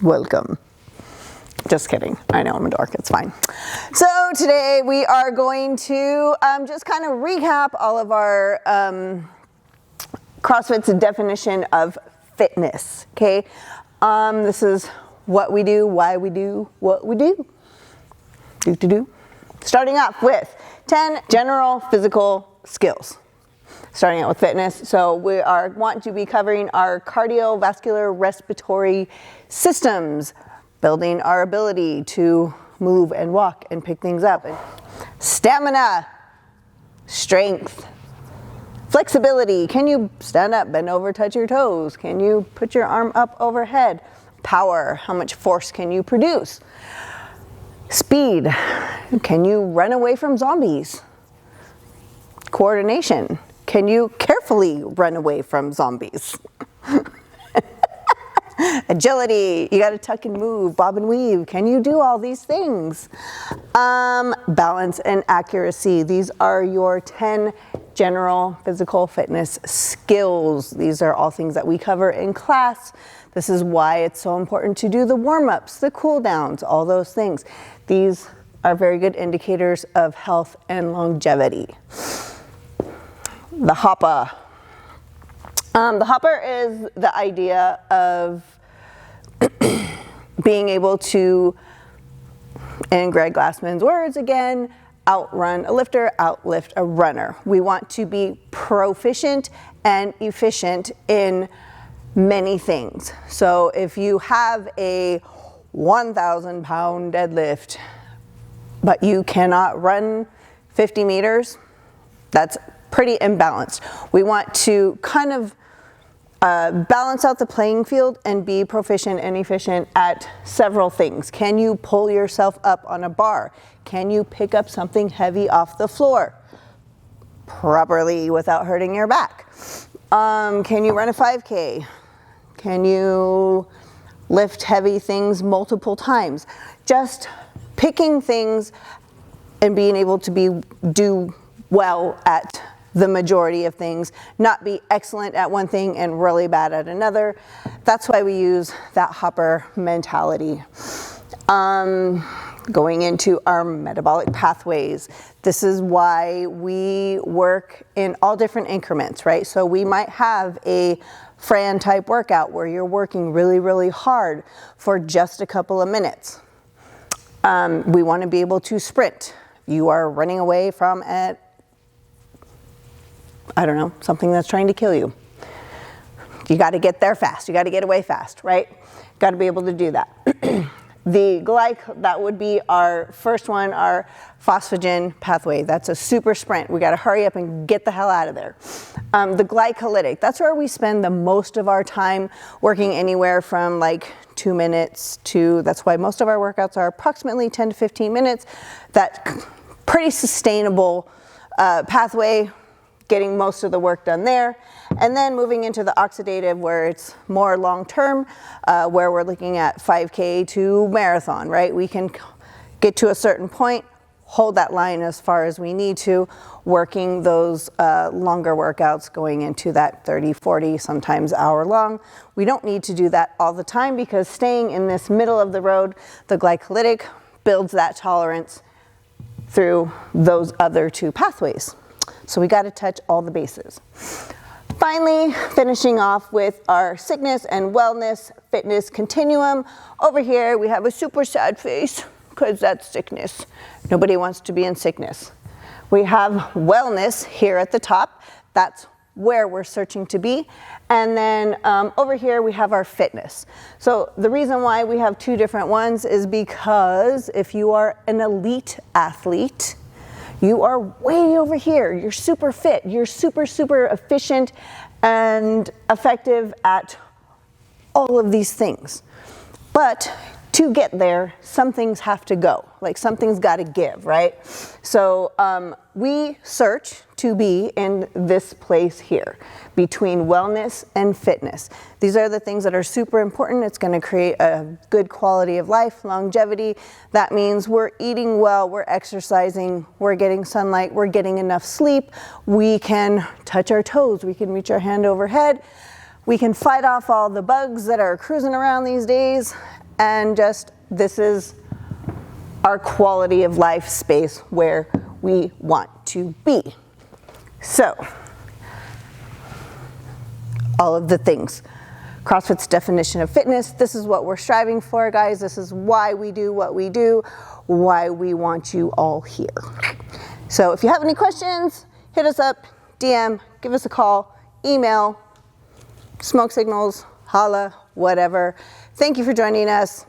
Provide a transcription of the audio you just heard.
Welcome. Just kidding. I know I'm a dork. It's fine. So today we are going to just kind of recap all of our CrossFit's definition of fitness. Okay. This is what we do, why we do what we do. Starting off with 10 general physical skills. Starting out with fitness. So we want to be covering our cardiovascular respiratory systems, building our ability to move and walk and pick things up. Stamina, strength, flexibility. Can you stand up, bend over, touch your toes? Can you put your arm up overhead? Power, how much force can you produce? Speed, can you run away from zombies? Coordination, can you carefully run away from zombies? Agility, you got to tuck and move, bob and weave. Can you do all these things? Balance and accuracy. These are your 10 general physical fitness skills. These are all things that we cover in class. This is why it's so important to do the warm-ups, the cool downs, all those things. These are very good indicators of health and longevity. The hopper. The hopper is the idea of being able to, in Greg Glassman's words again, outrun a lifter, outlift a runner. We want to be proficient and efficient in many things. So if you have a 1,000 pound deadlift, but you cannot run 50 meters, that's pretty imbalanced. We want to kind of balance out the playing field and be proficient and efficient at several things. Can you pull yourself up on a bar? Can you pick up something heavy off the floor properly without hurting your back? Can you run a 5K? Can you lift heavy things multiple times? Just picking things and being able to do well at the majority of things, not be excellent at one thing and really bad at another. That's why we use that hopper mentality. Going into our metabolic pathways, this is why we work in all different increments, right? So we might have a Fran type workout where you're working really, really hard for just a couple of minutes. We want to be able to sprint. You are running away from something that's trying to kill you. You got to get there fast. You got to get away fast, right? Got to be able to do that. That would be our first one, our phosphagen pathway. That's a super sprint. We got to hurry up and get the hell out of there. The glycolytic, that's where we spend the most of our time working, anywhere from like 2 minutes to, that's why most of our workouts are approximately 10 to 15 minutes. That pretty sustainable pathway, getting most of the work done there. And then moving into the oxidative, where it's more long-term, where we're looking at 5K to marathon, right? We can get to a certain point, hold that line as far as we need to, working those longer workouts going into that 30, 40, sometimes hour long. We don't need to do that all the time, because staying in this middle of the road, the glycolytic builds that tolerance through those other two pathways. So we got to touch all the bases. Finally, finishing off with our sickness and wellness fitness continuum. Over here, we have a super sad face, because that's sickness. Nobody wants to be in sickness. We have wellness here at the top. That's where we're searching to be. And then over here, we have our fitness. So the reason why we have two different ones is because if you are an elite athlete, you are way over here. You're super fit. You're super, super efficient and effective at all of these things. But to get there, some things have to go. Like, something's got to give, right? So we search to be in this place here between wellness and fitness. These are the things that are super important. It's going to create a good quality of life, longevity. That means we're eating well, we're exercising, we're getting sunlight, we're getting enough sleep. We can touch our toes, we can reach our hand overhead. We can fight off all the bugs that are cruising around these days. and just this is our quality of life space where we want to be. So, all of the things. CrossFit's definition of fitness, this is what we're striving for, guys. This is why we do what we do, why we want you all here. So if you have any questions, hit us up, DM, give us a call, email, smoke signals, holla, whatever. Thank you for joining us.